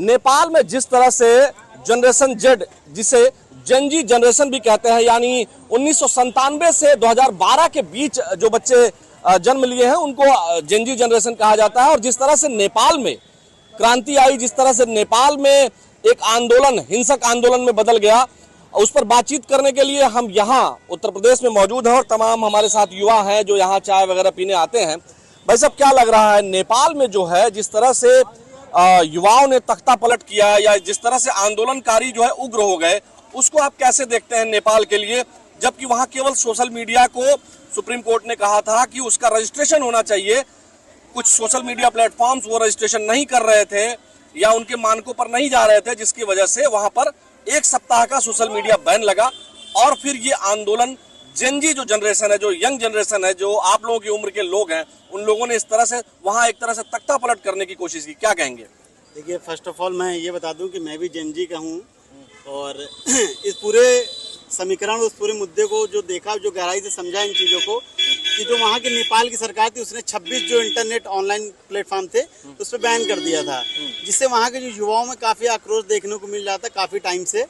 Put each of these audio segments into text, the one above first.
नेपाल में जिस तरह से जनरेशन जेड, जिसे जेनजी जनरेशन भी कहते हैं, यानी 1997 से 2012 के बीच जो बच्चे जन्म लिए हैं उनको जेनजी जनरेशन कहा जाता है। और जिस तरह से नेपाल में क्रांति आई, जिस तरह से नेपाल में एक आंदोलन हिंसक आंदोलन में बदल गया, उस पर बातचीत करने के लिए हम यहाँ उत्तर प्रदेश में मौजूद हैं और तमाम हमारे साथ युवा हैं जो यहाँ चाय वगैरह पीने आते हैं। भाई साहब, क्या लग रहा है नेपाल में जो है जिस तरह से युवाओं ने तख्ता पलट किया या जिस तरह से आंदोलनकारी जो है उग्र हो गए, उसको आप कैसे देखते हैं नेपाल के लिए, जबकि वहाँ केवल सोशल मीडिया को सुप्रीम कोर्ट ने कहा था कि उसका रजिस्ट्रेशन होना चाहिए। कुछ सोशल मीडिया प्लेटफॉर्म्स वो रजिस्ट्रेशन नहीं कर रहे थे या उनके मानकों पर नहीं जा रहे थे, जिसकी वजह से वहां पर एक सप्ताह का सोशल मीडिया बैन लगा। और फिर ये आंदोलन जेनजी जो जनरेशन है, जो यंग जनरेशन है, जो आप लोगों की उम्र के लोग हैं, उन लोगों ने इस तरह से वहां एक तरह से तख्ता पलट करने की कोशिश की। क्या कहेंगे? देखिए, फर्स्ट ऑफ ऑल मैं ये बता दूं कि मैं भी जेनजी का हूं और इस पूरे समीकरण, उस पूरे मुद्दे को जो देखा, जो गहराई से समझा इन चीज़ों को, कि जो वहाँ की नेपाल की सरकार थी उसने 26 जो इंटरनेट ऑनलाइन प्लेटफॉर्म थे उस पर बैन कर दिया था, जिससे वहाँ के जो युवाओं में काफ़ी आक्रोश देखने को मिल रहा था काफ़ी टाइम से।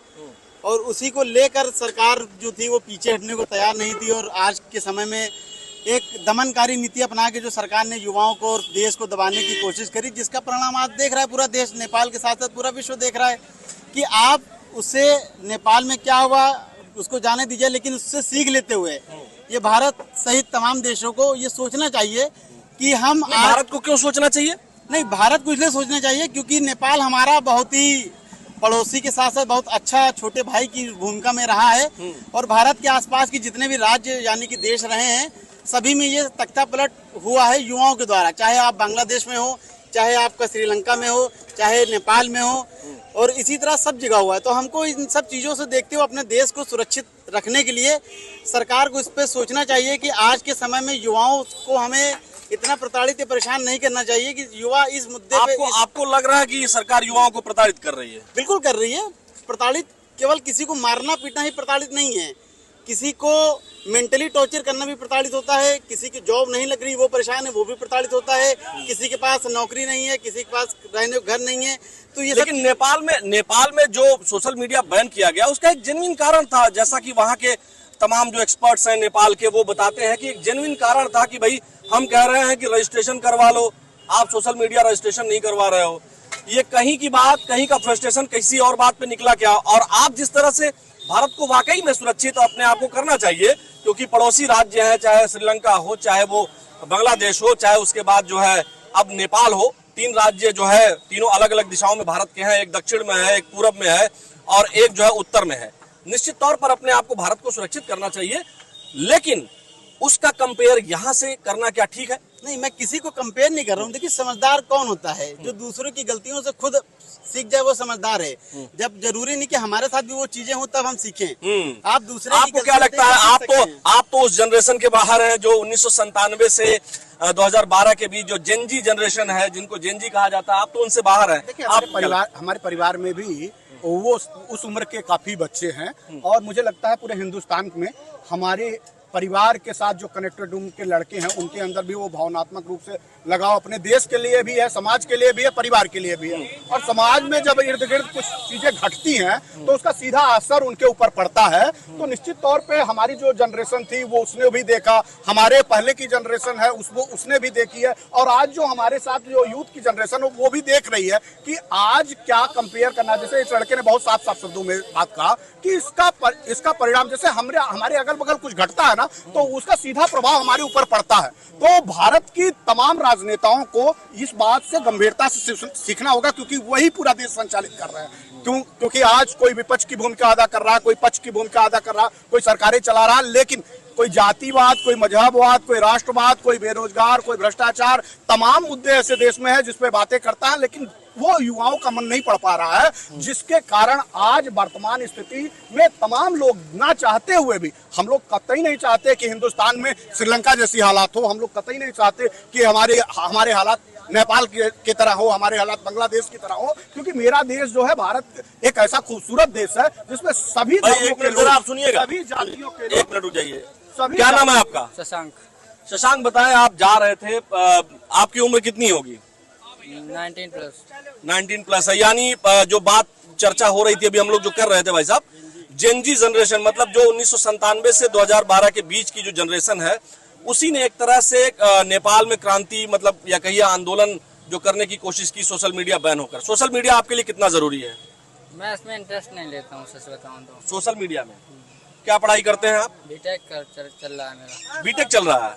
और उसी को लेकर सरकार जो थी वो पीछे हटने को तैयार नहीं थी और आज के समय में एक दमनकारी नीति अपना के जो सरकार ने युवाओं को और देश को दबाने की कोशिश करी, जिसका परिणाम आज देख रहा है पूरा देश, नेपाल के साथ साथ पूरा विश्व देख रहा है कि आप उससे नेपाल में क्या हुआ उसको जाने दीजिए, लेकिन उससे सीख लेते हुए ये भारत सहित तमाम देशों को ये सोचना चाहिए कि हम भारत को क्यों सोचना चाहिए? नहीं, भारत को इसलिए सोचना चाहिए क्योंकि नेपाल हमारा बहुत ही पड़ोसी के साथ साथ बहुत अच्छा छोटे भाई की भूमिका में रहा है और भारत के आसपास के जितने भी राज्य यानी कि देश रहे हैं सभी में ये तख्ता पलट हुआ है युवाओं के द्वारा, चाहे आप बांग्लादेश में हो, चाहे आपका श्रीलंका में हो, चाहे नेपाल में हो, और इसी तरह सब जगह हुआ है। तो हमको इन सब चीज़ों से देखते हुए अपने देश को सुरक्षित रखने के लिए सरकार को इस पर सोचना चाहिए कि आज के समय में युवाओं को हमें इतना प्रताड़ित या परेशान नहीं करना चाहिए कि युवा इस मुद्दे पे आपको लग रहा है कि सरकार युवाओं को प्रताड़ित कर रही है? बिल्कुल कर रही है। प्रताड़ित केवल किसी को मारना पीटना ही प्रताड़ित नहीं है, किसी को मेंटली टॉर्चर करना भी प्रताड़ित होता है, किसी की जॉब नहीं लग रही वो परेशान है वो भी प्रताड़ित होता है, किसी के पास नौकरी नहीं है, किसी के पास रहने को घर नहीं है। तो ये लेकिन नेपाल में जो सोशल मीडिया बैन किया गया उसका एक जेन्युइन कारण था, जैसा कि वहाँ के तमाम जो एक्सपर्ट्स हैं नेपाल के वो बताते हैं कि एक जेन्युइन कारण था कि भाई हम कह रहे हैं कि रजिस्ट्रेशन करवा लो, आप सोशल मीडिया रजिस्ट्रेशन नहीं करवा रहे हो। ये कहीं की बात, कहीं का फ्रस्ट्रेशन किसी और बात पे निकला क्या? और आप जिस तरह से भारत को वाकई में सुरक्षित अपने आप को करना चाहिए, क्योंकि पड़ोसी राज्य हैं, चाहे श्रीलंका हो, चाहे वो बांग्लादेश हो, चाहे उसके बाद जो है अब नेपाल हो, 3 राज्य जो है तीनों अलग अलग दिशाओं में भारत के हैं, एक दक्षिण में है, एक पूरब में है और एक जो है उत्तर में है। निश्चित तौर पर अपने आप को भारत को सुरक्षित करना चाहिए, लेकिन उसका कंपेयर यहाँ से करना क्या ठीक है? नहीं, मैं किसी को कंपेयर नहीं कर रहा हूँ। देखिए, समझदार कौन होता है? जो दूसरों की गलतियों से खुद सीख जाए वो समझदार है। जब जरूरी नहीं कि हमारे साथ भी वो चीजें हो तब हम सीखें। आप दूसरे आपको क्या लगता है? आप तो उस जनरेशन के बाहर हैं जो 1997 से 2012 के बीच जो जेनजी जनरेशन है, जिनको जेनजी कहा जाता है, आप तो उनसे बाहर हैं। देखिए, हमारे परिवार में भी वो उस उम्र के काफी बच्चे हैं और मुझे लगता है पूरे हिंदुस्तान में हमारे परिवार के साथ जो कनेक्टेड उनके लड़के हैं उनके अंदर भी वो भावनात्मक रूप से लगाव अपने देश के लिए भी है, समाज के लिए भी है, परिवार के लिए भी है। और समाज में जब इर्द गिर्द कुछ चीजें घटती हैं तो उसका सीधा असर उनके ऊपर पड़ता है। तो निश्चित तौर पे हमारी जो जनरेशन थी वो उसने भी देखा, हमारे पहले की जनरेशन है उसने भी देखी है और आज जो हमारे साथ जो यूथ की जनरेशन है वो भी देख रही है कि आज क्या कंपेयर करना। जैसे इस लड़के ने बहुत साफ साफ शब्दों में बात कहा कि इसका परिणाम, जैसे हमारे अगल बगल कुछ घटता है ना तो उसका सीधा प्रभाव हमारे ऊपर पड़ता है। तो भारत की तमाम राजनेताओं को इस बात से गंभीरता से सीखना होगा, क्योंकि वही पूरा देश संचालित कर रहे हैं। क्योंकि आज कोई विपक्ष की भूमिका अदा कर रहा है, कोई पक्ष की भूमिका अदा कर रहा है, कोई सरकारें चला रहा है, लेकिन कोई जातिवाद, कोई मजहबवाद, कोई राष्ट्रवाद, कोई बेरोजगार, कोई भ्रष्टाचार, तमाम मुद्दे ऐसे देश में है जिसपे बातें करता है, लेकिन वो युवाओं का मन नहीं पड़ पा रहा है, जिसके कारण आज वर्तमान स्थिति में तमाम लोग ना चाहते हुए भी, हम लोग कतई नहीं चाहते कि हिंदुस्तान में श्रीलंका जैसी हालात हो, हम लोग कतई नहीं चाहते कि हमारे हालात नेपाल की तरह हो, हमारे हालात बांग्लादेश की तरह हो, क्योंकि मेरा देश जो है भारत एक ऐसा खूबसूरत देश है जिसमें सभी धर्मों के लोग, आप सुनिएगा, सभी जातियों के लोग, एक मिनट रुक जाइए। क्या नाम है आपका? शशांक। शशांक, बताएं, आप जा रहे थे, आपकी उम्र कितनी होगी? 19+। 19+ है, यानी जो बात चर्चा हो रही थी अभी हम लोग जो कर रहे थे भाई साहब, जेनजी जनरेशन मतलब जो 1997 से 2012 के बीच की जो जनरेशन है, उसी ने एक तरह से नेपाल में क्रांति मतलब या कहिए आंदोलन जो करने की कोशिश की सोशल मीडिया बैन होकर। सोशल मीडिया आपके लिए कितना जरूरी है? मैं इसमें इंटरेस्ट नहीं लेता हूँ, सच बताऊँ तो। सोशल मीडिया में क्या पढ़ाई करते हैं आप? बीटेक चल रहा है मेरा। बीटेक चल रहा है,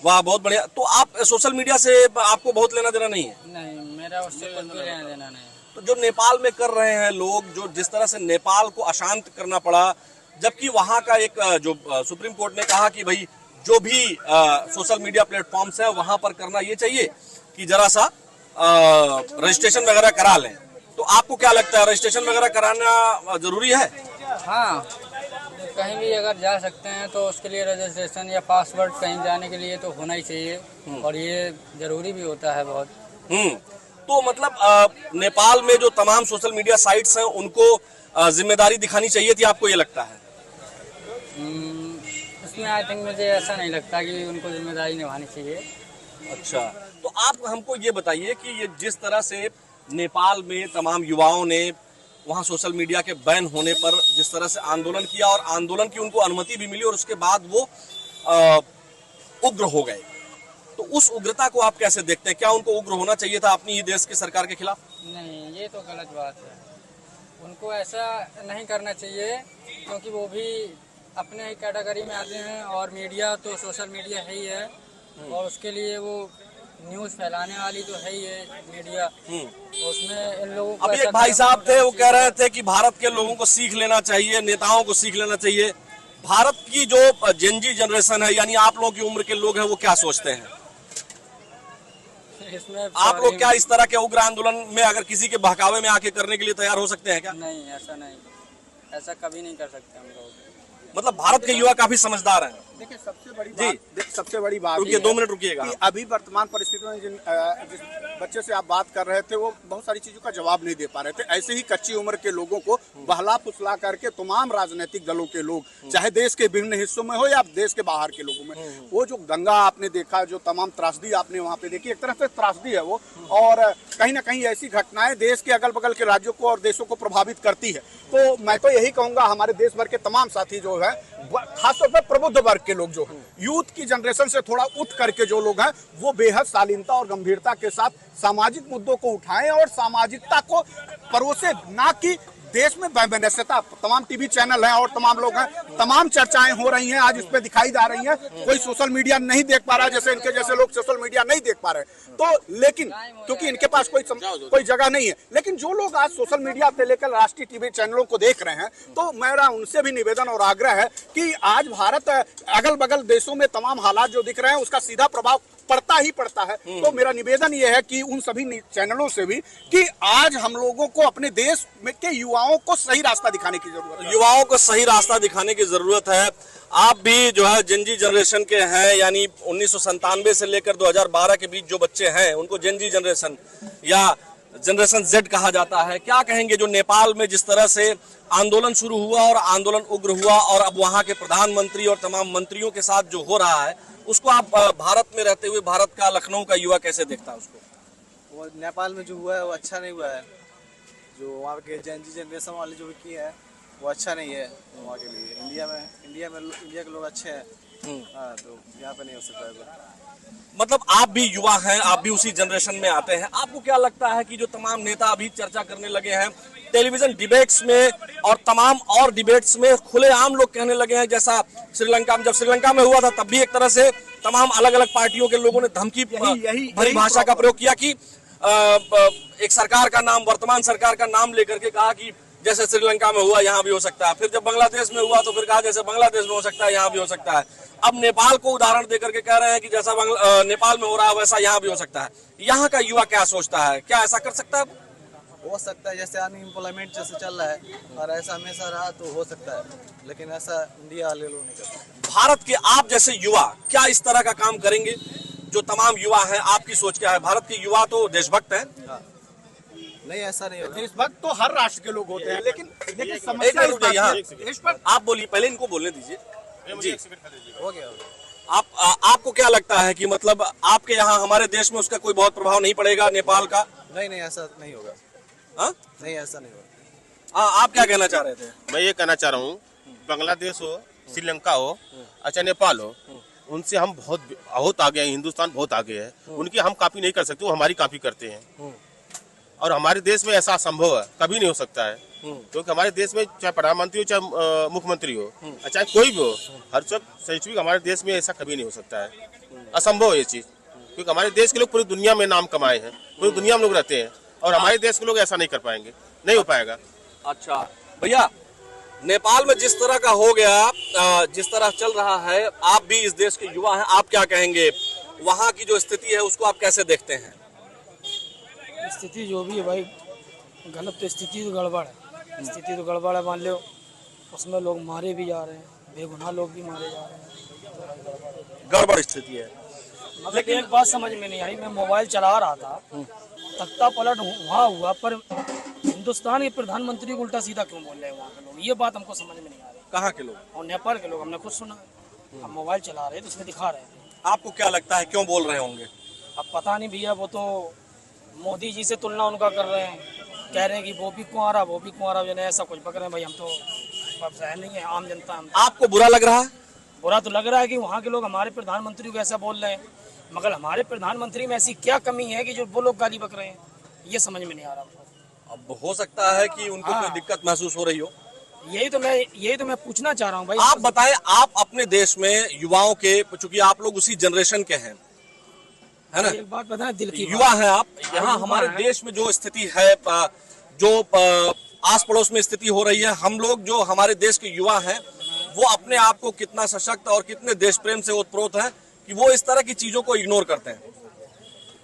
वाह बहुत बढ़िया। तो आप सोशल मीडिया से आपको बहुत लेना देना नहीं है? नहीं, मेरा उससे कुछ भी लेना देना नहीं है। तो जो नेपाल में कर रहे हैं लोग, जो जिस तरह से नेपाल को अशांत करना पड़ा, जबकि वहां का एक जो सुप्रीम कोर्ट ने कहा कि भाई जो भी सोशल मीडिया प्लेटफॉर्म्स है वहां पर करना ये चाहिए कि जरा सा रजिस्ट्रेशन वगैरह करा लें। तो आपको क्या लगता है, रजिस्ट्रेशन वगैरह कराना जरूरी है? हाँ, कहीं भी अगर जा सकते हैं तो उसके लिए रजिस्ट्रेशन या पासवर्ड कहीं जाने के लिए तो होना ही चाहिए, और ये जरूरी भी होता है बहुत। तो मतलब नेपाल में जो तमाम सोशल मीडिया साइट्स हैं उनको जिम्मेदारी दिखानी चाहिए थी, आपको ये लगता है? इसमें आई थिंक मुझे ऐसा नहीं लगता कि उनको जिम्मेदारी निभानी चाहिए। अच्छा, तो आप हमको ये बताइए कि ये जिस तरह से नेपाल में तमाम युवाओं ने वहाँ सोशल मीडिया के बैन होने पर जिस तरह से आंदोलन किया और आंदोलन की उनको अनुमति भी मिली और उसके बाद वो उग्र हो गए, तो उस उग्रता को आप कैसे देखते हैं? क्या उनको उग्र होना चाहिए था अपनी ही देश की सरकार के खिलाफ? नहीं, ये तो गलत बात है। उनको ऐसा नहीं करना चाहिए, क्योंकि वो भी अपने ही कैटेगरी में आते हैं, और मीडिया तो सोशल मीडिया है ही है, और उसके लिए वो न्यूज़ फैलाने वाली तो है ही है मीडिया। उसमें इन लोगों को अभी एक भाई साहब थे, वो कह रहे थे कि भारत के लोगों को सीख लेना चाहिए, नेताओं को सीख लेना चाहिए। भारत की जो जेनजी जनरेशन है, यानी आप लोगों की उम्र के लोग हैं, वो क्या सोचते हैं? इसमें आप लोग क्या इस तरह के उग्र आंदोलन में अगर किसी के बहकावे में आके करने के लिए तैयार हो सकते हैं क्या? नहीं, ऐसा नहीं, ऐसा कभी नहीं कर सकते हम लोग। मतलब भारत के युवा काफी समझदार हैं। देखिए सबसे बड़ी बात रुकिए, 2 मिनट रुकिएगा। कि अभी वर्तमान परिस्थितियों में जिस बच्चे से आप बात कर रहे थे वो बहुत सारी चीजों का जवाब नहीं दे पा रहे थे। ऐसे ही कच्ची उम्र के लोगों को बहला फुसला करके तमाम राजनीतिक दलों के लोग, चाहे देश के विभिन्न हिस्सों में हो या देश के बाहर के लोगों में, वो जो दंगा आपने देखा, जो तमाम त्रासदी आपने वहाँ पे देखी, एक तरह से त्रासदी है वो, और कहीं ना कहीं ऐसी घटनाएं देश के अगल बगल के राज्यों को और देशों को प्रभावित करती है। तो मैं तो यही कहूंगा, हमारे देश भर के तमाम साथी जो है, खासतौर पर प्रबुद्ध वर्ग के लोग जो हैं, यूथ की जनरेशन से थोड़ा उठ करके जो लोग हैं, वो बेहद शालीनता और गंभीरता के साथ सामाजिक मुद्दों को उठाएं और सामाजिकता को परोसे, ना कि देश में वैमनस्यता। तमाम टीवी चैनल हैं और तमाम लोग हैं, तमाम चर्चाएं हो रही हैं, आज इस पे दिखाई जा रही हैं। कोई सोशल मीडिया नहीं देख पा रहा है, जैसे इनके जैसे लोग सोशल मीडिया नहीं देख पा रहे, तो लेकिन क्योंकि इनके पास कोई जगह नहीं है। लेकिन जो लोग आज सोशल मीडिया से लेकर राष्ट्रीय टीवी चैनलों को देख रहे हैं, तो मेरा उनसे भी निवेदन और आग्रह है कि आज भारत अगल बगल देशों में तमाम हालात जो दिख रहे हैं, उसका सीधा प्रभाव पड़ता ही पड़ता है। तो मेरा निवेदन यह है कि उन सभी चैनलों से भी कि आज हम लोगों को अपने देश में के युवाओं को सही रास्ता दिखाने की जरूरत है। युवाओं को सही रास्ता दिखाने की जरूरत है। आप भी जो है जेनजी जनरेशन के हैं, यानी 1997 से लेकर 2012 के बीच जो बच्चे हैं उनको जेनजी जनरेशन या जनरेशन जेड कहा जाता है। क्या कहेंगे जो नेपाल में जिस तरह से आंदोलन शुरू हुआ और आंदोलन उग्र हुआ और अब वहां के प्रधानमंत्री और तमाम मंत्रियों के साथ जो हो रहा है, उसको आप भारत में रहते हुए भारत का लखनऊ का युवा कैसे देखता है उसको? वो नेपाल में जो हुआ है वो अच्छा नहीं हुआ है। जो वहाँ के जेनजी जनरेशन वाले जो भी किए हैं वो अच्छा नहीं है वहाँ के लिए। इंडिया के लोग अच्छे हैं, हाँ, तो यहाँ पे नहीं हो सकता है। मतलब आप भी युवा हैं, आप भी उसी जनरेशन में आते हैं, आपको क्या लगता है कि जो तमाम नेता अभी चर्चा करने लगे हैं टेलीविजन डिबेट्स में और तमाम और डिबेट्स में, खुलेआम लोग कहने लगे हैं, जैसा श्रीलंका में, जब श्रीलंका में हुआ था तब भी एक तरह से तमाम अलग अलग पार्टियों के लोगों ने धमकी भरी भाषा का प्रयोग किया कि एक सरकार का नाम, वर्तमान सरकार का नाम लेकर के कहा कि जैसे श्रीलंका में हुआ यहाँ भी हो सकता है। फिर जब बांग्लादेश में हुआ तो फिर कहा जैसे बांग्लादेश में हो सकता है यहाँ भी हो सकता है। अब नेपाल को उदाहरण देकर के कह रहे हैं कि जैसा नेपाल में हो रहा है वैसा यहाँ भी हो सकता है। यहाँ का युवा क्या सोचता है, क्या ऐसा कर सकता है? हो सकता है, जैसे अनएम्प्लॉयमेंट जैसे चल रहा है और ऐसा हमेशा रहा तो हो सकता है, लेकिन ऐसा इंडिया वाले लोग नहीं करते। भारत के आप जैसे युवा क्या इस तरह का काम करेंगे? जो तमाम युवा हैं, आपकी सोच क्या है? भारत के युवा तो देशभक्त हैं। हाँ। नहीं, ऐसा नहीं होगा। देशभक्त तो हर राष्ट्र के लोग होते हैं, लेकिन समस्या इस पर आप बोलिए, पहले इनको बोलने दीजिए जी। हो गया। आपको क्या लगता है कि मतलब आपके यहाँ हमारे देश में उसका कोई बहुत प्रभाव नहीं पड़ेगा नेपाल का? नहीं ऐसा नहीं होगा। हाँ? नहीं ऐसा नहीं होगा। आप क्या कहना चाह रहे थे? मैं ये कहना चाह रहा हूँ, बांग्लादेश हो, श्रीलंका हो, अच्छा नेपाल हो, उनसे हम बहुत आगे हैं। हिंदुस्तान बहुत आगे है, उनकी हम कॉपी नहीं कर सकते, वो हमारी कॉपी करते हैं। और हमारे देश में ऐसा संभव है, कभी नहीं हो सकता है, क्योंकि हमारे देश में चाहे प्रधानमंत्री हो चाहे मुख्यमंत्री हो, चाहे कोई भी हो, हर सेंचुरी हमारे देश में ऐसा कभी नहीं हो सकता है। असंभव है ये चीज, क्योंकि हमारे देश के लोग पूरी दुनिया में नाम कमाए हैं, पूरी दुनिया में लोग रहते हैं, और हमारे देश के लोग ऐसा नहीं कर पाएंगे, नहीं हो पाएगा। अच्छा भैया, नेपाल में जिस तरह का हो गया, जिस तरह चल रहा है, आप भी इस देश के युवा हैं, आप क्या कहेंगे? वहाँ की जो स्थिति है उसको आप कैसे देखते हैं? स्थिति जो भी है भाई, गलत तो स्थिति तो गड़बड़ है। स्थिति तो गड़बड़ है, मान लो उसमें लोग मारे भी जा रहे हैं, बेगुनाह लोग भी मारे जा रहे हैं, गड़बड़ स्थिति है। लेकिन एक बात समझ में नहीं आई, मैं मोबाइल चला रहा था, तख्ता पलट वहाँ हुआ, पर हिंदुस्तान के प्रधानमंत्री को उल्टा सीधा क्यों बोल रहे हैं वहाँ के लोग? ये बात हमको समझ में नहीं आ रही। कहाँ के लोग? और नेपाल के लोग, हमने खुद सुना, हम मोबाइल चला रहे तो उसमें दिखा रहे हैं। आपको क्या लगता है क्यों बोल रहे होंगे? अब पता नहीं भैया, वो तो मोदी जी से तुलना उनका कर रहे हैं, कह रहे हैं कि वो भी कुंवारा वो भी कुंवारा, जो है ऐसा कुछ पकड़ रहे हैं। भाई हम तो सहन नहीं है, आम जनता। हम आपको बुरा लग रहा है? बुरा तो लग रहा है कि वहाँ के लोग हमारे प्रधानमंत्री को ऐसा बोल रहे हैं, मगर हमारे प्रधानमंत्री में ऐसी क्या कमी है कि जो वो लोग गाली बक रहे हैं? ये समझ में नहीं आ रहा। अब हो सकता है कि उनको कोई दिक्कत महसूस हो रही हो। यही तो मैं पूछना चाह रहा हूँ भाई। आप बताएं, आप अपने देश में युवाओं के, चूंकि आप लोग उसी जनरेशन के हैं, है ना? एक बात बताएं, दिल की युवा हैं आप। यहाँ हमारे देश में जो स्थिति है, जो आस पड़ोस में स्थिति हो रही है, हम लोग जो हमारे देश के युवा हैं वो अपने आप को कितना सशक्त और कितने देश प्रेम से ओतप्रोत है कि वो इस तरह की चीजों को इग्नोर करते हैं।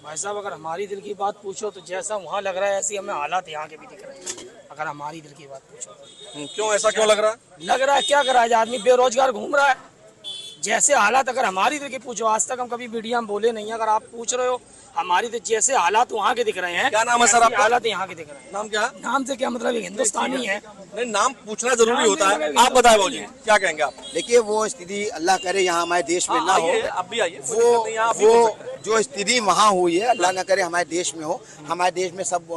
भाई साहब, अगर हमारी दिल की बात पूछो तो जैसा वहाँ लग रहा है ऐसी हमें हालात यहाँ के भी दिख रहे हैं। अगर हमारी दिल की बात पूछो तो क्यों, ऐसा क्यों लग रहा है? लग रहा है क्या कर रहा है आदमी, बेरोजगार घूम रहा है। जैसे हालात अगर हमारी दिल की पूछो, आज तक हम कभी मीडिया में बोले नहीं, अगर आप पूछ रहे हो हमारी तो जैसे हालात वहाँ के दिख रहे हैं। क्या नाम है सर आपका? हालात यहाँ के दिख रहे हैं। नाम क्या है? नाम से क्या मतलब, हिंदुस्तानी है। नहीं, नाम पूछना जरूरी होता है। आप बताएं बाबूजी, क्या कहेंगे आप? देखिए, वो स्थिति अल्लाह करे यहाँ हमारे देश में ना हो। आप भी आइए। वो जो स्थिति वहाँ हुई है, अल्लाह ना करे हमारे देश में हो। हमारे देश में सब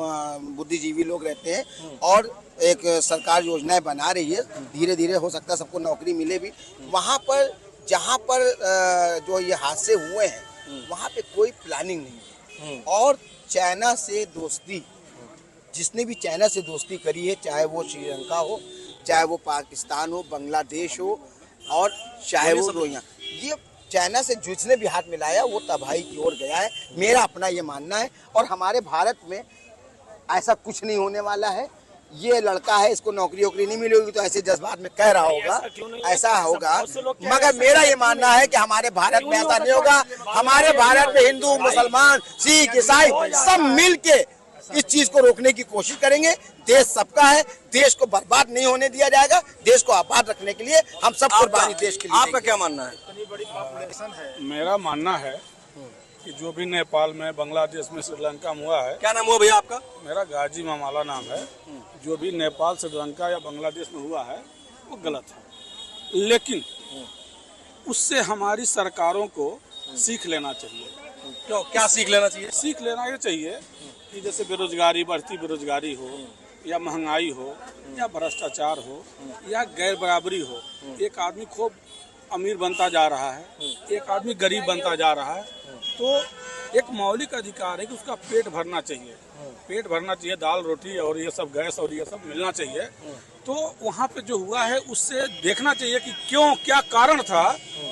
बुद्धिजीवी लोग रहते हैं और एक सरकार योजनाएं बना रही है, धीरे धीरे हो सकता है सबको नौकरी मिले भी। वहाँ पर जहाँ पर जो ये हादसे हुए हैं वहाँ पे कोई प्लानिंग नहीं है। और चाइना से दोस्ती, जिसने भी चाइना से दोस्ती करी है, चाहे वो श्रीलंका हो, चाहे वो पाकिस्तान हो, बांग्लादेश हो, और चाहे वो रोहिंग्या, ये चाइना से जिसने भी हाथ मिलाया वो तबाही की ओर गया है। मेरा अपना ये मानना है। और हमारे भारत में ऐसा कुछ नहीं होने वाला है। ये लड़का है, इसको नौकरी वोकरी नहीं मिलेगी तो ऐसे जज्बात में कह रहा होगा, ऐसा होगा। मगर मेरा ये मानना है कि हमारे भारत में ऐसा नहीं होगा। हमारे भारत में हिंदू, मुसलमान, सिख, ईसाई सब मिल के इस चीज को रोकने की कोशिश करेंगे। देश सबका है, देश को बर्बाद नहीं होने दिया जाएगा। देश को आबाद रखने के लिए हम सब कुर्बानी देश के लिए। आपका क्या मानना है? मेरा मानना है कि जो भी नेपाल में, बांग्लादेश में, श्रीलंका में हुआ है। क्या नाम हुआ भैया आपका? मेरा गाजी मामाला नाम है। जो भी नेपाल, श्रीलंका या बांग्लादेश में हुआ है वो गलत है, लेकिन उससे हमारी सरकारों को सीख लेना चाहिए। क्यों, क्या सीख लेना चाहिए? सीख लेना ये चाहिए कि जैसे बेरोजगारी, बढ़ती बेरोजगारी हो, या महंगाई हो, या भ्रष्टाचार हो, या गैर बराबरी हो। एक आदमी खूब अमीर बनता जा रहा है, एक आदमी गरीब बनता जा रहा है, तो एक मौलिक अधिकार है कि उसका पेट भरना चाहिए। पेट भरना चाहिए, दाल रोटी और ये सब गैस और ये सब मिलना चाहिए। तो वहाँ पे जो हुआ है उससे देखना चाहिए कि क्यों, क्या कारण था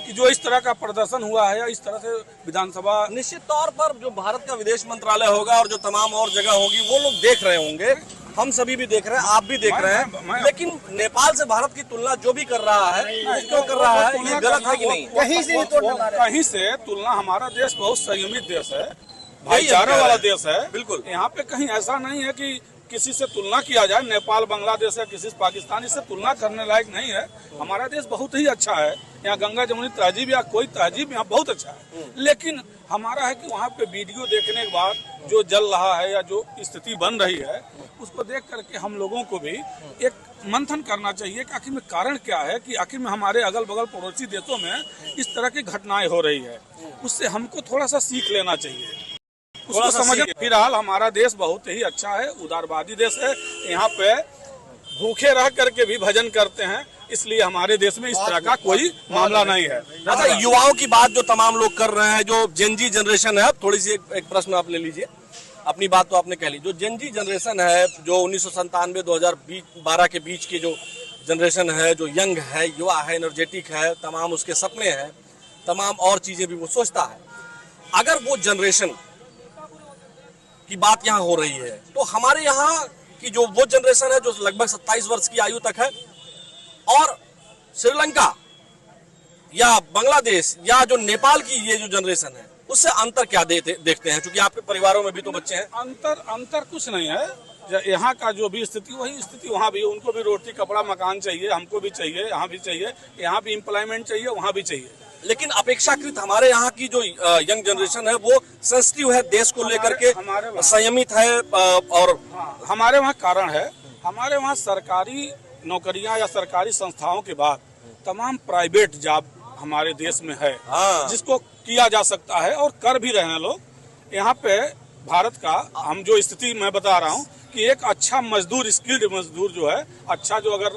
कि जो इस तरह का प्रदर्शन हुआ है, या इस तरह से विधानसभा। निश्चित तौर पर जो भारत का विदेश मंत्रालय होगा और जो तमाम और जगह होगी वो लोग देख रहे होंगे, हम सभी भी देख रहे हैं, आप भी देख रहे हैं। लेकिन नेपाल से भारत की तुलना जो भी कर रहा है, क्यों कर रहा है, ये गलत है कि नहीं? कहीं से तुलना, हमारा देश बहुत संयमित देश है, भाईचारा वाला देश है। बिल्कुल, यहाँ पे कहीं ऐसा नहीं है कि किसी से तुलना किया जाए। नेपाल, बांग्लादेश है, किसी से पाकिस्तान, इससे तुलना करने लायक नहीं है। हमारा देश बहुत ही अच्छा है। यहाँ गंगा जमुनी तहजीब या कोई तहजीब यहाँ बहुत अच्छा है। लेकिन हमारा है कि वहाँ पे वीडियो देखने के बाद जो जल रहा है या जो स्थिति बन रही है, उसको देख करके हम लोगों को भी एक मंथन करना चाहिए कि आखिर में कारण क्या है, कि आखिर में हमारे अगल बगल पड़ोसी देशों में इस तरह की घटनाएं हो रही है। उससे हमको थोड़ा सा सीख लेना चाहिए, उसको समझ। फिलहाल हमारा देश बहुत ही अच्छा है, उदारवादी देश है। यहाँ पे भूखे रह करके भी भजन करते हैं, इसलिए हमारे देश में इस तरह का कोई मामला नहीं है। अच्छा, युवाओं की बात जो तमाम लोग कर रहे हैं, जो जेनजी जनरेशन है, थोड़ी सी एक प्रश्न आप ले लीजिए। अपनी बात तो आपने कह ली। जो जेनजी जनरेशन है, जो 1997-2012 के बीच की जो जनरेशन है, जो यंग है, युवा है, एनर्जेटिक है, तमाम उसके सपने हैं, तमाम और चीजें भी वो सोचता है। अगर वो जनरेशन की बात यहाँ हो रही है, तो हमारे यहाँ की जो वो जनरेशन है जो लगभग 27 वर्ष की आयु तक है, और श्रीलंका या बांग्लादेश या जो नेपाल की ये जो जनरेशन है, उससे अंतर क्या देखते हैं? क्योंकि आपके परिवारों में भी तो बच्चे हैं। अंतर कुछ नहीं है। यहाँ का जो भी स्थिति वही स्थिति वहाँ भी, उनको भी रोटी कपड़ा मकान चाहिए, हमको भी चाहिए, यहाँ भी चाहिए, यहाँ भी एम्प्लॉयमेंट चाहिए, वहाँ भी चाहिए। लेकिन अपेक्षाकृत हमारे यहाँ की जो यंग जनरेशन है वो सेंसिटिव है, देश को लेकर के संयमित है। और हमारे वहाँ कारण है, हमारे वहाँ सरकारी नौकरियां या सरकारी संस्थाओं के बाद तमाम प्राइवेट जॉब हमारे देश में है, जिसको किया जा सकता है और कर भी रहे हैं लोग। यहाँ पे भारत का हम जो स्थिति मैं बता रहा हूँ कि एक अच्छा मजदूर, स्किल्ड मजदूर जो है, अच्छा जो अगर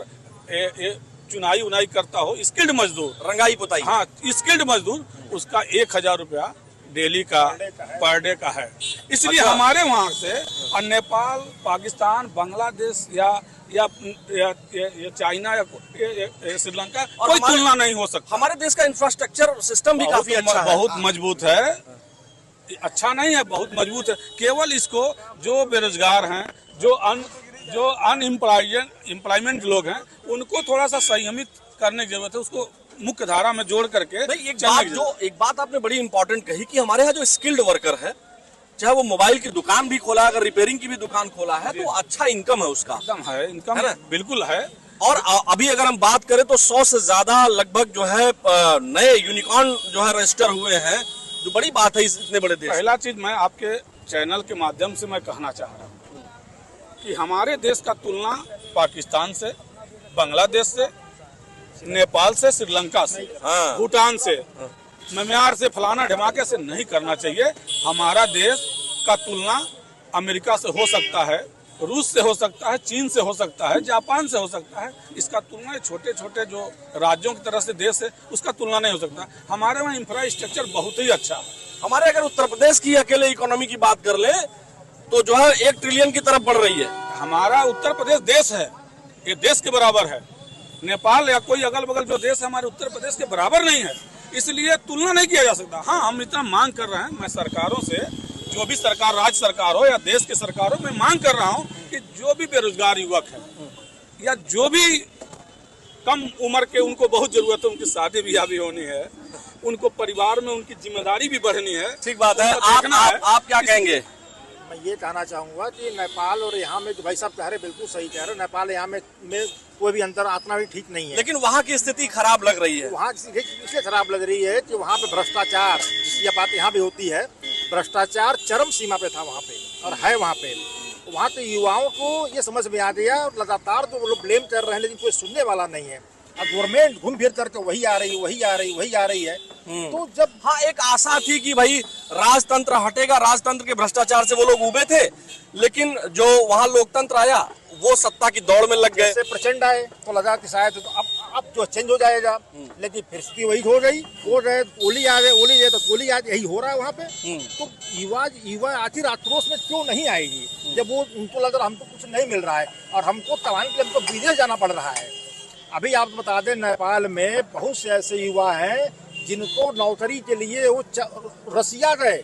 चुनाई उनाई करता हो, स्किल्ड मजदूर, रंगाई पुताई, हाँ स्किल्ड मजदूर, उसका 1000 रुपया डेली का पर डे का है। इसलिए हमारे वहाँ से नेपाल, पाकिस्तान, बांग्लादेश या चाइना या श्रीलंका कोई तुलना नहीं हो सकता। हमारे देश का इंफ्रास्ट्रक्चर सिस्टम भी काफी अच्छा है, बहुत मजबूत है। अच्छा नहीं है, बहुत मजबूत है। केवल इसको जो बेरोजगार हैं, जो अनएम्प्लॉयमेंट लोग हैं, उनको थोड़ा सा संयमित करने की जरूरत है, उसको मुख्य धारा में जोड़ करके। एक बात आपने बड़ी इंपॉर्टेंट कही कि हमारे यहाँ जो स्किल्ड वर्कर है, चाहे वो मोबाइल की दुकान भी खोला है, अगर रिपेयरिंग की भी दुकान खोला है, तो अच्छा इनकम है उसका। इनकम है, बिल्कुल है। और अभी अगर हम बात करें तो 100 से ज्यादा लगभग जो है नए यूनिकॉर्न जो है रजिस्टर हुए हैं, जो बड़ी बात है इतने बड़े देश। पहला चीज मैं आपके चैनल के माध्यम से मैं कहना चाह रहा हूँ कि हमारे देश का तुलना पाकिस्तान से, बांग्लादेश से, नेपाल से, श्रीलंका से, भूटान से, म्यांमार से, फलाना ढमाके से नहीं करना चाहिए। हमारा देश का तुलना अमेरिका से हो सकता है, रूस से हो सकता है, चीन से हो सकता है, जापान से हो सकता है। इसका तुलना छोटे छोटे जो राज्यों की तरह से देश है, उसका तुलना नहीं हो सकता। हमारे वहाँ इंफ्रास्ट्रक्चर बहुत ही अच्छा है। हमारे अगर उत्तर प्रदेश की अकेले इकोनॉमी की बात कर ले तो जो है 1 ट्रिलियन की तरफ बढ़ रही है। हमारा उत्तर प्रदेश देश है, ये देश के बराबर है। नेपाल या कोई अगल बगल जो देश हमारे उत्तर प्रदेश के बराबर नहीं है, इसलिए तुलना नहीं किया जा सकता। हाँ, हम इतना मांग कर रहे हैं, मैं सरकारों से, जो भी सरकार, राज्य सरकार हो या देश के सरकार हो, मैं मांग कर रहा हूँ कि जो भी बेरोजगार युवक है या जो भी कम उम्र के, उनको बहुत जरूरत है, उनकी शादी ब्याह भी होनी है, उनको परिवार में उनकी जिम्मेदारी भी बढ़नी है। ठीक बात है। आप क्या कहेंगे? मैं ये कहना चाहूँगा कि नेपाल और यहाँ में जो भाई साहब कह रहे, बिल्कुल सही कह रहे। नेपाल यहाँ में कोई भी अंतर आतना भी ठीक नहीं है, लेकिन वहाँ की स्थिति खराब लग रही है। वहाँ इसलिए खराब लग रही है कि वहाँ पे भ्रष्टाचार, जिसकी बात यहाँ भी होती है, भ्रष्टाचार चरम सीमा पे था वहाँ पे और है वहाँ पे। वहाँ तो युवाओं को ये समझ में आ गया और लगातार तो वो लोग ब्लेम कर रहे हैं, लेकिन कोई सुनने वाला नहीं है। अब गवर्नमेंट घूम फिर करके वही आ रही है। तो जब एक आशा थी कि भाई राजतंत्र हटेगा, राजतंत्र के भ्रष्टाचार से वो लोग उबे थे, लेकिन जो वहाँ लोकतंत्र आया वो सत्ता की दौड़ में लग गए। प्रचंड आए तो लगा कि शायद तो अब जो चेंज हो जाएगा, लेकिन फिर स्थिति वही हो गई। ओली आ गए तो गोली आ, यही हो रहा है वहाँ पे। तो युवा आखिर आक्रोश में क्यों नहीं आएगी, जब वो उनको लग रहा हमको कुछ नहीं मिल रहा है और हमको कमाने के लिए हमको विदेश जाना पड़ रहा है। अभी आप बता दें, नेपाल में बहुत से ऐसे युवा हैं जिनको नौकरी के लिए वो रसिया गए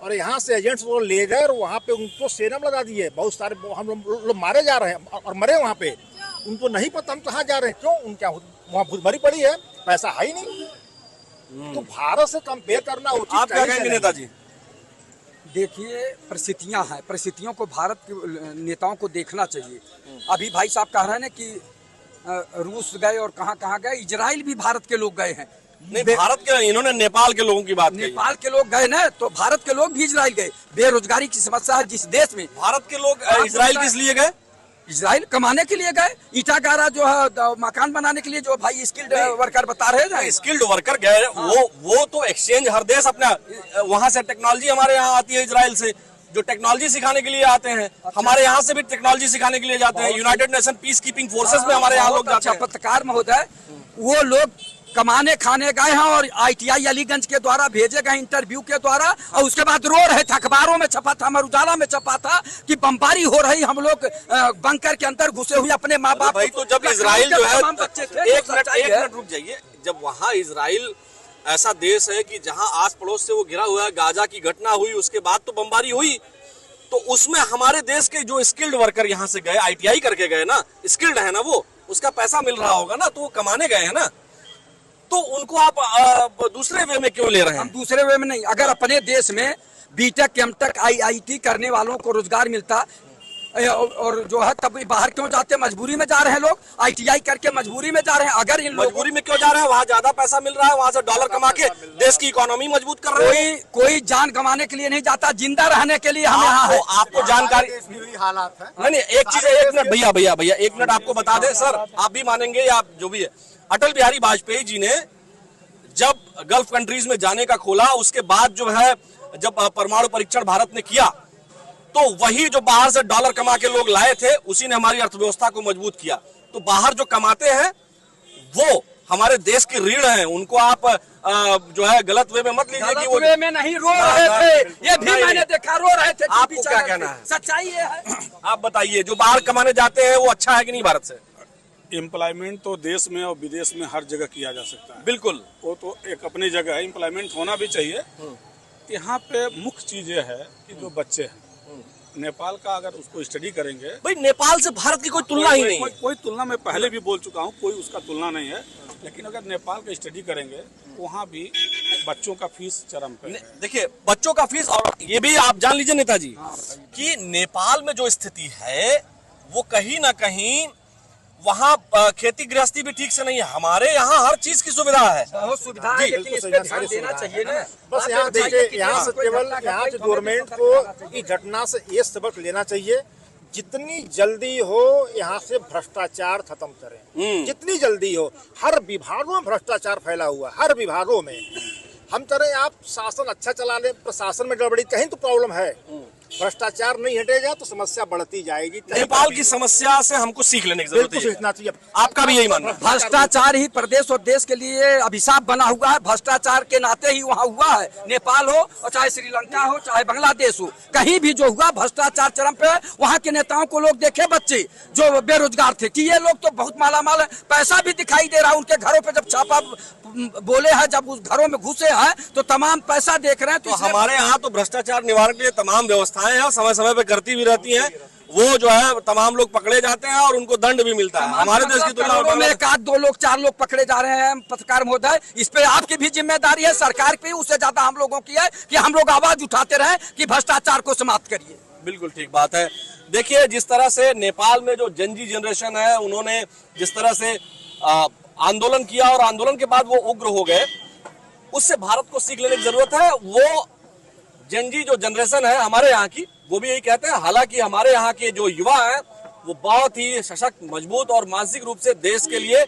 और यहाँ से एजेंट्स वो ले गए और वहाँ पे उनको सेना में लगा दिए। बहुत सारे हम लोग मारे जा रहे हैं और मरे वहाँ पे। उनको नहीं पता हम कहाँ जा रहे हैं, क्यों? उनका वहाँ भूखमरी पड़ी है, पैसा है ही नहीं। तो भारत से कंपेयर करना उचित। आप क्या कहेंगे नेताजी? देखिए, परिस्थितियाँ हैं, परिस्थितियों को भारत के नेताओं को देखना चाहिए। अभी भाई साहब कह रहे हैं कि रूस गए और कहाँ गए, इजराइल भी भारत के लोग गए हैं। नहीं, भारत के इन्होंने नेपाल के लोगों की बात कही। नेपाल के लोग गए ना, तो भारत के लोग भी इजराइल गए। बेरोजगारी की समस्या है जिस देश में। भारत के लोग इजराइल किस लिए गए? इजराइल कमाने के लिए गए, ईटा गारा जो है मकान बनाने के लिए, जो भाई स्किल्ड वर्कर बता रहे हैं। स्किल्ड वर्कर गए, वो तो एक्सचेंज हर देश अपना, वहां से टेक्नोलॉजी हमारे यहाँ आती है इजराइल से, जो टेक्नोलॉजी सिखाने के लिए आते हैं। हमारे यहाँ से भी टेक्नोलॉजी सिखाने के लिए जाते हैं। United nation peace keeping forces में हमारे यहाँ लोग जाते हैं। पत्रकार महोदय, वो लोग कमाने खाने गए हैं और ITI अलीगंज के द्वारा भेजे गए इंटरव्यू के द्वारा, और उसके बाद रो रहे थे। अखबारों में छपा था, अमर उजाला में छपा था कि बमबारी हो रही, हम लोग बंकर के अंदर घुसे हुए अपने माँ बाप। भाई तो जब इजराइल जो है, एक मिनट रुक जाइए, जब वहाँ इजराइल ऐसा देश है कि जहां आस पड़ोस से वो घिरा हुआ है, गाजा की घटना हुई, उसके बाद तो बमबारी हुई, तो उसमें हमारे देश के जो स्किल्ड वर्कर यहाँ से गए, ITI करके गए ना, स्किल्ड है ना, वो उसका पैसा मिल रहा होगा ना, तो वो कमाने गए हैं ना, तो उनको आप दूसरे वे में क्यों ले रहे हैं? हम दूसरे वे में नहीं, अगर अपने देश में बीटेक एमटेक IIT करने वालों को रोजगार मिलता और जो है, तब बाहर क्यों जाते? मजबूरी में जा रहे हैं लोग, ITI करके मजबूरी में जा रहे हैं। अगर इन मजबूरी में क्यों जा रहे हैं? वहाँ ज्यादा पैसा मिल रहा है, वहाँ से डॉलर कमा के देश की इकोनॉमी मजबूत कर रहे हैं। कोई जान गंवाने के लिए नहीं जाता, जिंदा रहने के लिए हम यहाँ हैं। आपको जानकारी हालात है। नहीं, एक चीज, एक मिनट भैया एक मिनट आपको बता दें सर, आप भी मानेंगे या आप जो भी है, अटल बिहारी वाजपेयी जी ने जब गल्फ कंट्रीज में जाने का खोला, उसके बाद जो है, जब परमाणु परीक्षण भारत ने किया, तो वही जो बाहर से डॉलर कमा के लोग लाए थे, उसी ने हमारी अर्थव्यवस्था को मजबूत किया। तो बाहर जो कमाते हैं वो हमारे देश की रीढ़ हैं, उनको आप जो है गलत वे में मत लीजिए कि वो वे में नहीं रो रहे थे, ये भी मैंने देखा, रो रहे थे। आपको क्या कहना है? सच्चाई ये है। आप बताइए, जो बाहर कमाने जाते हैं वो अच्छा है कि नहीं भारत से? एम्प्लॉयमेंट तो देश में और विदेश में हर जगह किया जा सकता है। बिल्कुल, वो तो एक अपनी जगह है, एम्प्लॉयमेंट होना भी चाहिए। यहाँ पे मुख्य चीज ये है कि जो बच्चे हैं, नेपाल का अगर उसको स्टडी करेंगे, भाई नेपाल से भारत की कोई तुलना ही नहीं है। कोई तुलना, मैं पहले भी बोल चुका हूँ, कोई उसका तुलना नहीं है। लेकिन अगर नेपाल का स्टडी करेंगे, वहाँ भी बच्चों का फीस चरम पे। देखिए, बच्चों का फीस, और ये भी आप जान लीजिए नेताजी कि नेपाल में जो स्थिति है वो कहीं ना कहीं वहाँ खेती गृहस्थी भी ठीक से नहीं है। हमारे यहाँ हर चीज की सुविधा है, बहुत सुविधा है, लेकिन इस पे ध्यान देना चाहिए ना। बस यहाँ देखिए, यहाँ से केवल यहाँ की गवर्नमेंट को इस घटना से ये सबक लेना चाहिए, जितनी जल्दी हो यहाँ से भ्रष्टाचार खत्म करें, जितनी जल्दी हो। हर विभागों में भ्रष्टाचार फैला हुआ, हर विभागों में। हम तरह आप शासन अच्छा चला लें, प्रशासन में गड़बड़ी, कहीं तो प्रॉब्लम है। भ्रष्टाचार नहीं हटेगा तो समस्या बढ़ती जाएगी। नेपाल की समस्या से हमको सीख लेने की जरूरत है, सीखना चाहिए। आपका भी यही मानना है? भ्रष्टाचार ही प्रदेश और देश के लिए अभिशाप बना हुआ है। भ्रष्टाचार के नाते ही वहाँ हुआ है। नेपाल हो और चाहे श्रीलंका हो, चाहे बांग्लादेश हो, कहीं भी जो हुआ भ्रष्टाचार चरम पे। वहाँ के नेताओं को लोग देखे, बच्चे जो बेरोजगार थे, कि ये लोग तो बहुत मालामाल है, पैसा भी दिखाई दे रहा है उनके घरों पे। जब छापा बोले हैं, जब उस घरों में घुसे हैं तो तमाम पैसा देख रहे हैं। तो हमारे यहाँ तो भ्रष्टाचार निवारण के लिए तमाम व्यवस्थाएं हैं, समय समय पे करती भी रहती हैं। वो जो है तमाम लोग पकड़े जाते हैं और उनको दंड भी मिलता है। हमारे देश की तुलना में 1 आध 2 लोग 4 लोग पकड़े जा रहे हैं पत्रकार महोदय। इस पे आपकी भी जिम्मेदारी है, सरकार की, उससे ज्यादा हम लोगों की है कि हम लोग आवाज उठाते रहे कि भ्रष्टाचार को समाप्त करिए। बिल्कुल ठीक बात है। देखिए, जिस तरह से नेपाल में जो जनजी जनरेशन है, उन्होंने जिस तरह से आंदोलन किया और आंदोलन के बाद वो उग्र हो गए, उससे भारत को सीख लेने की जरूरत है। वो जनजी जो जनरेशन है हमारे यहाँ की, वो भी यही कहते हैं। हालांकि हमारे यहाँ के जो युवा हैं वो बहुत ही सशक्त, मजबूत और मानसिक रूप से देश के लिए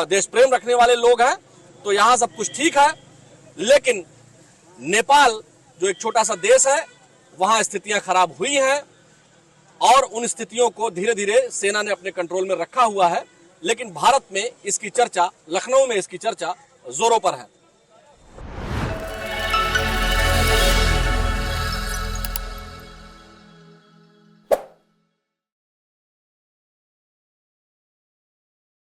देश प्रेम रखने वाले लोग हैं। तो यहाँ सब कुछ ठीक है, लेकिन नेपाल जो एक छोटा सा देश है, वहाँ स्थितियां खराब हुई हैं और उन स्थितियों को धीरे धीरे सेना ने अपने कंट्रोल में रखा हुआ है। लेकिन भारत में इसकी चर्चा, लखनऊ में इसकी चर्चा जोरों पर है।